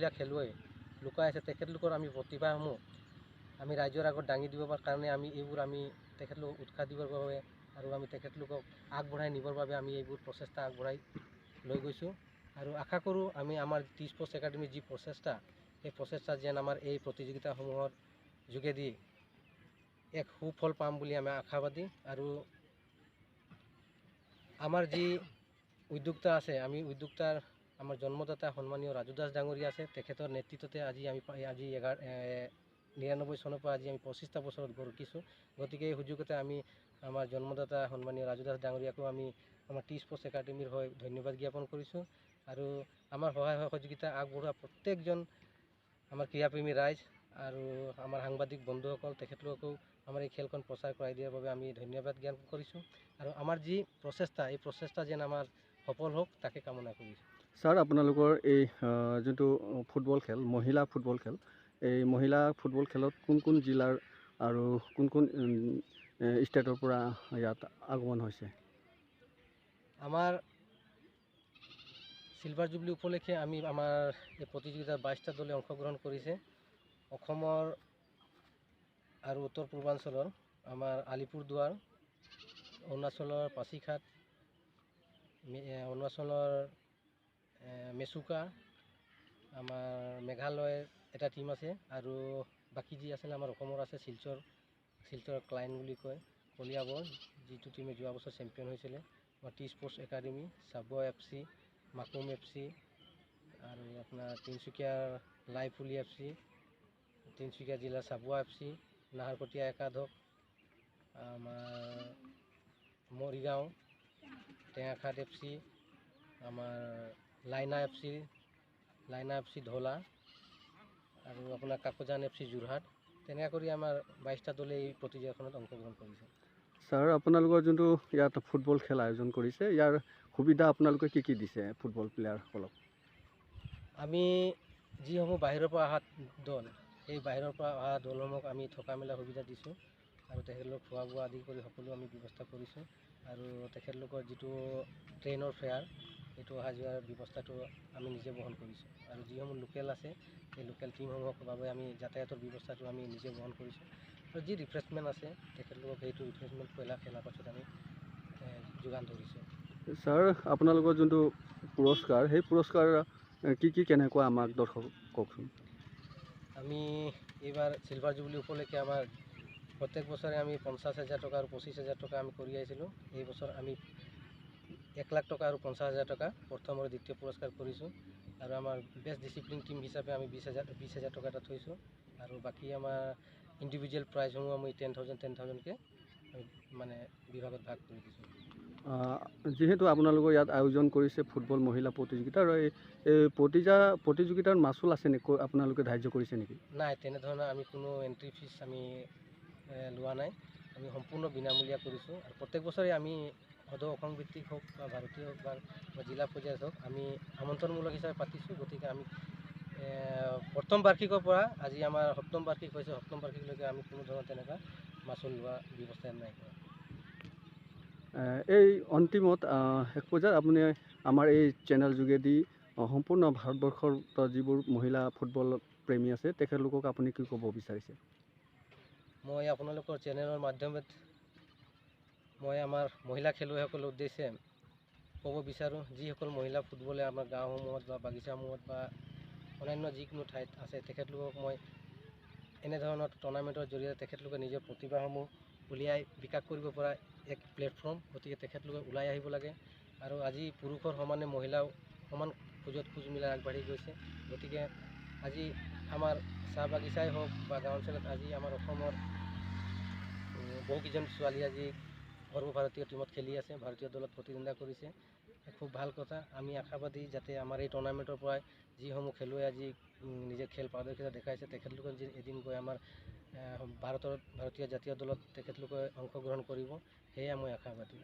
মহিলা খেলুৱৈ লুকাই আছে, তেখেতলোকৰ আমি প্ৰতিভাসমূহ আমি ৰাইজৰ আগত দাঙি দিবৰ কাৰণে আমি এইবোৰ আমি তেখেতলোকক উৎসাহ দিবৰ বাবে আৰু আমি তেখেতলোকক আগবঢ়াই নিবৰ বাবে আমি এইবোৰ প্ৰচেষ্টা আগবঢ়াই লৈ গৈছোঁ। আৰু আশা কৰোঁ আমি আমাৰ টি স্পৰ্টছ একাডেমীৰ যি প্ৰচেষ্টা, সেই প্ৰচেষ্টা যেন আমাৰ এই প্ৰতিযোগিতাসমূহৰ যোগেদি এক সুফল পাম বুলি আমি আশাবাদী। আৰু আমাৰ যি উদ্যোক্তা আছে, আমি উদ্যোক্তাৰ আমাৰ জন্মদাতা সন্মানীয় ৰাজু দাস ডাঙৰীয়া আছে, তেখেতৰ নেতৃত্বতে আজি 99 চনৰ পৰা আজি আমি 25টা বছৰত গঢ়কিছোঁ। গতিকে এই সুযোগতে আমি আমাৰ জন্মদাতা সন্মানীয় ৰাজু দাস ডাঙৰীয়াকো আমি আমাৰ টি স্পৰ্টছ একাডেমীৰ হৈ ধন্যবাদ জ্ঞাপন কৰিছোঁ। আৰু আমাৰ সহায় সহযোগিতা আগবঢ়োৱা প্ৰত্যেকজন আমাৰ ক্ৰীড়াপ্ৰেমী ৰাইজ আৰু আমাৰ সাংবাদিক বন্ধুসকল, তেখেতলোককো আমাৰ এই খেলখন প্ৰচাৰ কৰাই দিয়াৰ বাবে আমি ধন্যবাদ জ্ঞাপন কৰিছোঁ। আৰু আমাৰ যি প্ৰচেষ্টা, এই প্ৰচেষ্টা যেন আমাৰ সফল হওক তাকে কামনা কৰিছোঁ। ছাৰ, আপোনালোকৰ এই যোনটো ফুটবল খেল, মহিলা ফুটবল খেল, এই মহিলা ফুটবল খেলত কোন কোন জিলাৰ আৰু কোন কোন ষ্টেটৰ পৰা ইয়াত আগমন হৈছে? আমাৰ চিলভাৰ জুবলি উপলক্ষে আমি আমাৰ এই প্ৰতিযোগিতাত 22টা দলে অংশগ্ৰহণ কৰিছে। অসমৰ আৰু উত্তৰ পূৰ্বাঞ্চলৰ আমাৰ আলিপুৰদুৱাৰ, অৰুণাচলৰ পাছিঘাট, অৰুণাচলৰ মেচুকা, আমাৰ মেঘালয়ৰ এটা টীম আছে, আৰু বাকী যি আছিলে আমাৰ অসমৰ আছে শিলচৰ ক্লাইন বুলি কয়, কলিয়াবৰ, যিটো টীমে যোৱা বছৰ চেম্পিয়ন হৈছিলে। আমাৰ T sports academy, Chabua FC, Makum FC, আৰু আপোনাৰ তিনিচুকীয়াৰ লাইফুলি FC, তিনিচুকীয়া জিলাৰ চাবুৱা FC, নাহৰকটীয়া একাধক, আমাৰ মৰিগাঁও টেঙাখাট FC, আমাৰ লাইনা FC ঢলা, আৰু আপোনাৰ কাকজান FC যোৰহাট। তেনেকৈ কৰি আমাৰ 22টা দলে এই প্ৰতিযোগিতাখনত অংশগ্ৰহণ কৰিছে। ছাৰ, আপোনালোকৰ যোনটো ইয়াত ফুটবল খেল আয়োজন কৰিছে, ইয়াৰ সুবিধা আপোনালোকে কি কি দিছে ফুটবল প্লেয়াৰসকলক? আমি যিসমূহ বাহিৰৰ পৰা অহা দল, সেই বাহিৰৰ পৰা অহা দলসমূহক আমি থকা মেলা সুবিধা দিছোঁ, আৰু তেখেতলোকক খোৱা বোৱা আদি কৰি সকলো আমি ব্যৱস্থা কৰিছোঁ। আৰু তেখেতলোকৰ যিটো ট্ৰেইনৰ ফেয়াৰ, সেইটো অহা যোৱাৰ ব্যৱস্থাটো আমি নিজে বহন কৰিছোঁ। আৰু যিসমূহ লোকেল আছে, সেই লোকেল টীমসমূহৰ বাবে আমি যাতায়াতৰ ব্যৱস্থাটো আমি নিজে বহন কৰিছোঁ। আৰু যি ৰিফ্ৰেছমেণ্ট আছে, তেখেতলোকক সেইটো ৰিফ্ৰেছমেণ্ট খেলাৰ পাছত আমি যোগান ধৰিছোঁ। ছাৰ, আপোনালোকৰ যোনটো পুৰস্কাৰ, সেই পুৰস্কাৰ কি কেনেকুৱা আমাক দৰ্শকক কওকচোন। আমি এইবাৰ চিলভাৰ জুবলি উপলক্ষে আমাৰ প্ৰত্যেক বছৰে আমি 50,000 টকা আৰু 25,000 টকা আমি কৰি আহিছিলোঁ। এই বছৰ আমি 1 লাখ টকা আৰু 50,000 টকা প্ৰথম আৰু দ্বিতীয় পুৰস্কাৰ কৰিছোঁ। আৰু আমাৰ বেষ্ট ডিচিপ্লিন টীম হিচাপে আমি 20,000 টকা এটা থৈছোঁ। আৰু বাকী আমাৰ ইণ্ডিভিজুৱেল প্ৰাইজসমূহ আমি 10,000কৈ মানে বিভাগত ভাগ কৰি দিছোঁ। যিহেতু আপোনালোকৰ ইয়াত আয়োজন কৰিছে ফুটবল মহিলা প্ৰতিযোগিতা, আৰু এই প্ৰতিযোগিতাৰ মাচুল আছে নেকি, আপোনালোকে ধাৰ্য কৰিছে নেকি? নাই, তেনেধৰণৰ আমি কোনো এণ্ট্ৰি ফিজ আমি লোৱা নাই। আমি সম্পূৰ্ণ বিনামূলীয়া কৰিছোঁ। আৰু প্ৰত্যেক বছৰে আমি সদৌ অসম ভিত্তিক হওক বা ভাৰতীয় হওক বা জিলা পৰ্যায়ত হওক, আমি আমন্ত্ৰণমূলক হিচাপে পাতিছোঁ। গতিকে আমি প্ৰথম বাৰ্ষিকৰ পৰা আজি আমাৰ সপ্তম বাৰ্ষিক হৈছে, সপ্তম বাৰ্ষিকলৈকে আমি কোনো ধৰণৰ তেনেকুৱা মাচুল লোৱা ব্যৱস্থা নাই কৰা। এই অন্তিমত শেষ পৰ্যায়ত আপুনি আমাৰ এই চেনেল যোগেদি সম্পূৰ্ণ ভাৰতবৰ্ষৰ যিবোৰ মহিলা ফুটবল প্ৰেমী আছে, তেখেতলোকক আপুনি কি ক'ব বিচাৰিছে? মই আপোনালোকৰ চেনেলৰ মাধ্যমত মই আমাৰ মহিলা খেলুৱৈসকলৰ উদ্দেশ্যে ক'ব বিচাৰোঁ, যিসকল মহিলা ফুটবলে আমাৰ গাঁওসমূহত বা বাগিচাসমূহত বা অন্যান্য যিকোনো ঠাইত আছে, তেখেতলোকক মই এনেধৰণৰ টুৰ্ণামেণ্টৰ জৰিয়তে তেখেতলোকে নিজৰ প্ৰতিভাসমূহ উলিয়াই বিকাশ কৰিব পৰা এক প্লেটফৰ্ম। গতিকে তেখেতলোকে ওলাই আহিব লাগে। আৰু আজি পুৰুষৰ সমানে মহিলাও সমান খোজ মিলাই আগবাঢ়ি গৈছে। গতিকে আজি আমাৰ চাহ বাগিচাই হওক বা গাঁও অঞ্চলত আজি আমাৰ অসমৰ বহুকেইজন ছোৱালী আজি সৰ্বভাৰতীয় টীমত খেলি আছে, ভাৰতীয় দলত প্ৰতিদ্বন্দ্বিতা কৰিছে। খুব ভাল কথা। আমি আশাবাদী যাতে আমাৰ এই টুৰ্ণামেণ্টৰ পৰাই যিসমূহ খেলুৱৈ আজি নিজে খেল পাৰদৰ্শিতা দেখাইছে, তেখেতলোকে এদিন গৈ আমাৰ ভাৰতীয় জাতীয় দলত তেখেতলোকে অংশগ্ৰহণ কৰিব, সেয়ে মই আশাবাদী।